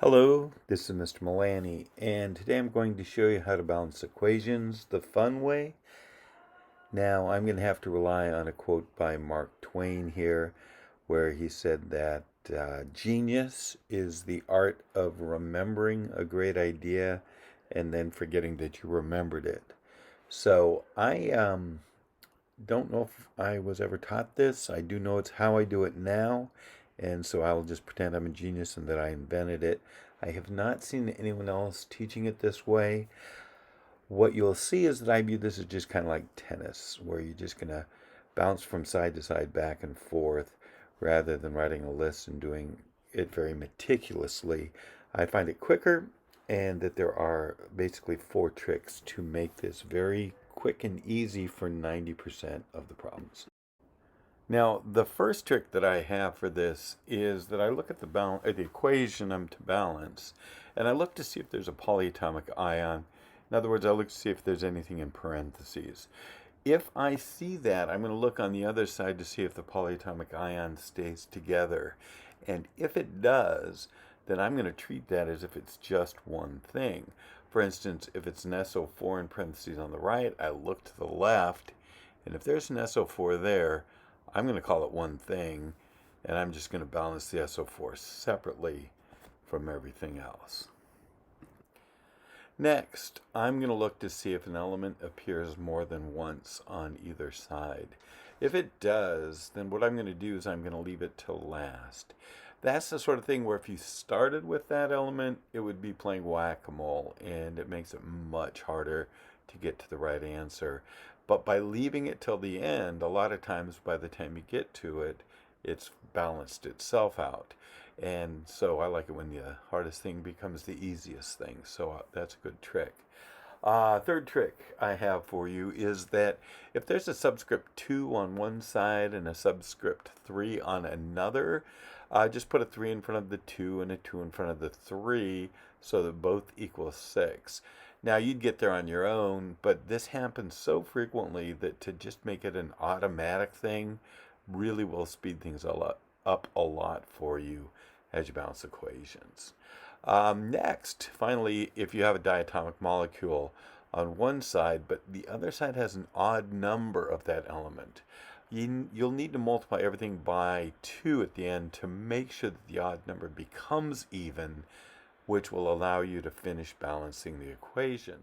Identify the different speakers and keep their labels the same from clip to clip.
Speaker 1: Hello, this is Mr. Milani, and today I'm going to show you how to balance equations the fun way. Now, I'm going to have to rely on a quote by Mark Twain here, where he said that genius is the art of remembering a great idea and then forgetting that you remembered it. So, I don't know if I was ever taught this. I do know it's how I do it now, and so I will just pretend I'm a genius and that I invented it. I have not seen anyone else teaching it this way. What you'll see is that I view this as just kind of like tennis, where you're just going to bounce from side to side, back and forth, rather than writing a list and doing it very meticulously. I find it quicker, and that there are basically four tricks to make this very quick and easy for 90% of the problems. Now, the first trick that I have for this is that I look at the equation I'm to balance, and I look to see if there's a polyatomic ion. In other words, I look to see if there's anything in parentheses. If I see that, I'm going to look on the other side to see if the polyatomic ion stays together. And if it does, then I'm going to treat that as if it's just one thing. For instance, if it's an SO4 in parentheses on the right, I look to the left, and if there's an SO4 there, I'm going to call it one thing, and I'm just going to balance the SO4 separately from everything else. Next, I'm going to look to see if an element appears more than once on either side. If it does, then what I'm going to do is I'm going to leave it till last. That's the sort of thing where if you started with that element, it would be playing whack-a-mole, and it makes it much harder to get to the right answer. But by leaving it till the end, a lot of times by the time you get to it, it's balanced itself out. And so I like it when the hardest thing becomes the easiest thing. So that's a good trick. Third trick I have for you is that if there's a subscript 2 on one side and a subscript 3 on another, just put a 3 in front of the 2 and a 2 in front of the 3 so that both equal 6. Now, you'd get there on your own, but this happens so frequently that to just make it an automatic thing really will speed things up a lot for you as you balance equations. Next, finally, if you have a diatomic molecule on one side, but the other side has an odd number of that element, you'll need to multiply everything by 2 at the end to make sure that the odd number becomes even, which will allow you to finish balancing the equation.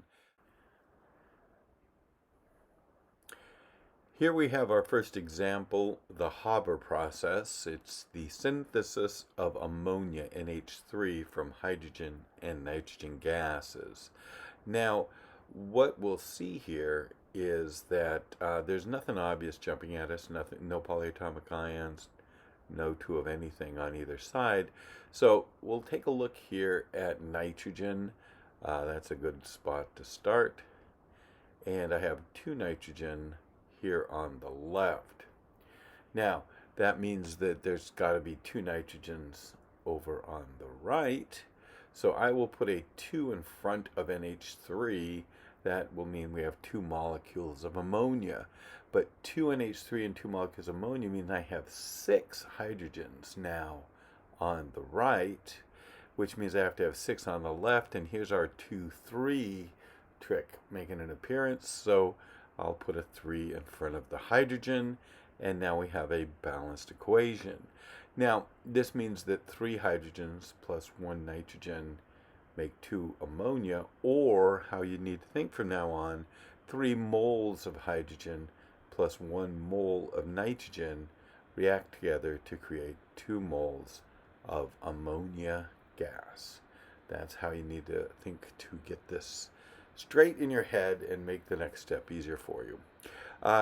Speaker 1: Here we have our first example, the Haber process. It's the synthesis of ammonia, NH3, from hydrogen and nitrogen gases. Now, what we'll see here is that there's nothing obvious jumping at us, no polyatomic ions, no two of anything on either side. So we'll take a look here at nitrogen. That's a good spot to start. And I have 2 nitrogen here on the left. Now, that means that there's got to be 2 nitrogens over on the right. So I will put a 2 in front of NH3. That will mean we have 2 molecules of ammonia. But 2 NH3 and 2 molecules of ammonia means I have 6 hydrogens now on the right, which means I have to have 6 on the left. And here's our 2, 3 trick making an appearance. So I'll put a 3 in front of the hydrogen, and now we have a balanced equation. Now, this means that 3 hydrogens plus 1 nitrogen make 2 ammonia, or how you need to think from now on, 3 moles of hydrogen plus 1 mole of nitrogen react together to create 2 moles of ammonia gas. That's how you need to think to get this straight in your head and make the next step easier for you.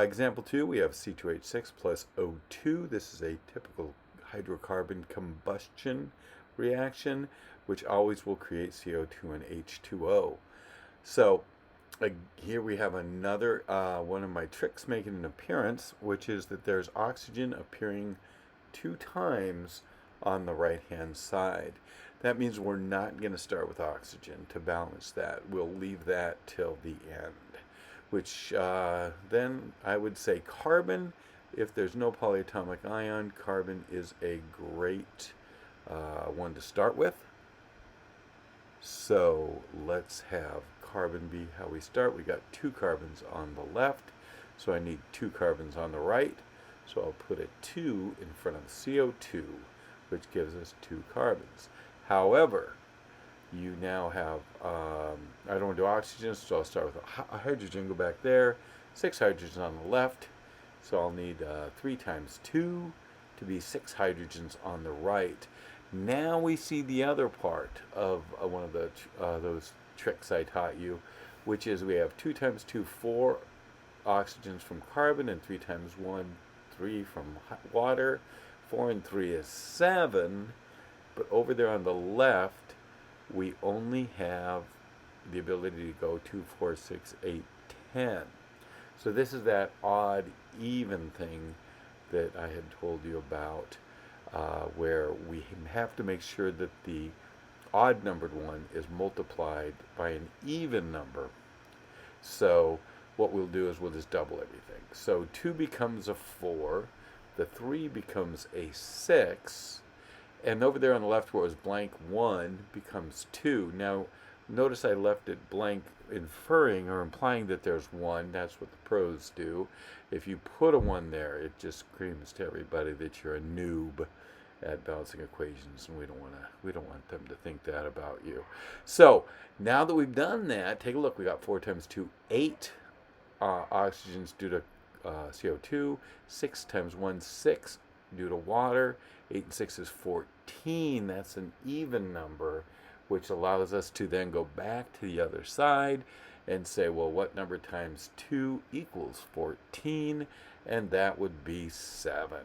Speaker 1: Example 2, we have C2H6 plus O2. This is a typical hydrocarbon combustion reaction, which always will create CO2 and H2O. So here we have another one of my tricks making an appearance, which is that there's oxygen appearing 2 times on the right-hand side. That means we're not going to start with oxygen to balance that. We'll leave that till the end, which then I would say carbon. If there's no polyatomic ion, carbon is a great one to start with. So let's have carbon be how we start. We got 2 carbons on the left, so I need 2 carbons on the right. So I'll put a 2 in front of CO2, which gives us 2 carbons. However, you now have, I don't want to do oxygen, so I'll start with a hydrogen, go back there, 6 hydrogens on the left, so I'll need 3 times 2 to be 6 hydrogens on the right. Now we see the other part of one of the those tricks I taught you, which is we have 2 times 2, 4 oxygens from carbon, and 3 times 1, 3 from water. 4 and 3 is 7, but over there on the left, we only have the ability to go 2, 4, 6, 8, 10. So this is that odd even thing that I had told you about, where we have to make sure that the odd numbered one is multiplied by an even number. So what we'll do is we'll just double everything. So 2 becomes a 4, the 3 becomes a 6, and over there on the left where it was blank, 1 becomes 2. Now, notice I left it blank, inferring or implying that there's 1. That's what the pros do. If you put a 1 there, it just screams to everybody that you're a noob at balancing equations, and we don't want them to think that about you. So now that we've done that, take a look. We got 4 times 2, 8 oxygens due to CO2. 6 times 1, 6 due to water. 8 and 6 is 14. That's an even number, which allows us to then go back to the other side and say, well, what number times 2 equals 14? And that would be 7.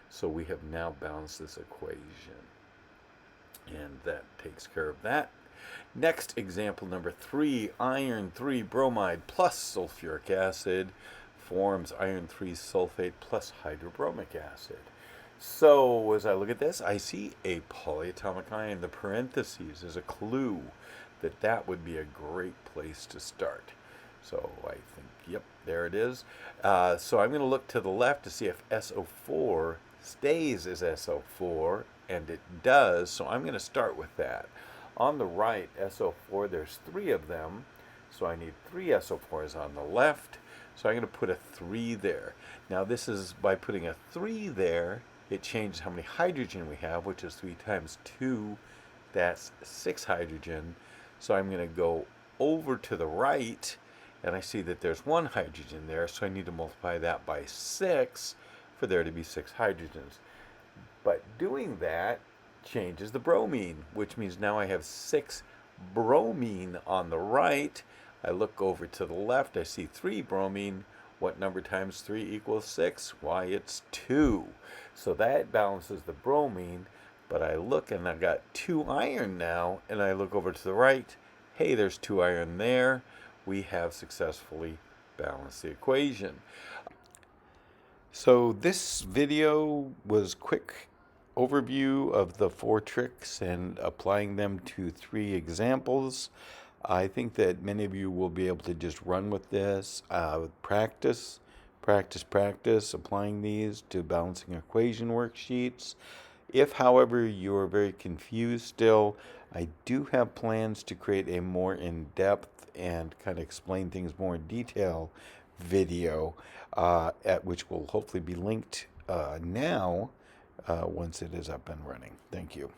Speaker 1: So we have now balanced this equation. And that takes care of that. Next, example number 3, iron 3 bromide plus sulfuric acid forms iron 3 sulfate plus hydrobromic acid. So as I look at this, I see a polyatomic ion. The parentheses is a clue that that would be a great place to start. So I think, yep, there it is. So I'm going to look to the left to see if SO4 stays as SO4, and it does. So I'm going to start with that. On the right, SO4, there's 3 of them. So I need 3 SO4s on the left. So I'm going to put a 3 there. Now this is by putting a 3 there, it changes how many hydrogen we have, which is 3 times 2. That's 6 hydrogen. So I'm going to go over to the right, and I see that there's 1 hydrogen there, so I need to multiply that by 6 for there to be 6 hydrogens. But doing that changes the bromine, which means now I have 6 bromine on the right. I look over to the left, I see 3 bromine. What number times 3 equals 6? Why, it's 2. So that balances the bromine, but I look and I got 2 iron now, and I look over to the right. Hey, there's 2 iron there. We have successfully balanced the equation. So this video was quick overview of the 4 tricks and applying them to 3 examples. I think that many of you will be able to just run with this, practice, applying these to balancing equation worksheets. If, however, you're very confused still, I do have plans to create a more in-depth and kind of explain things more in detail video, at which will hopefully be linked now once it is up and running. Thank you.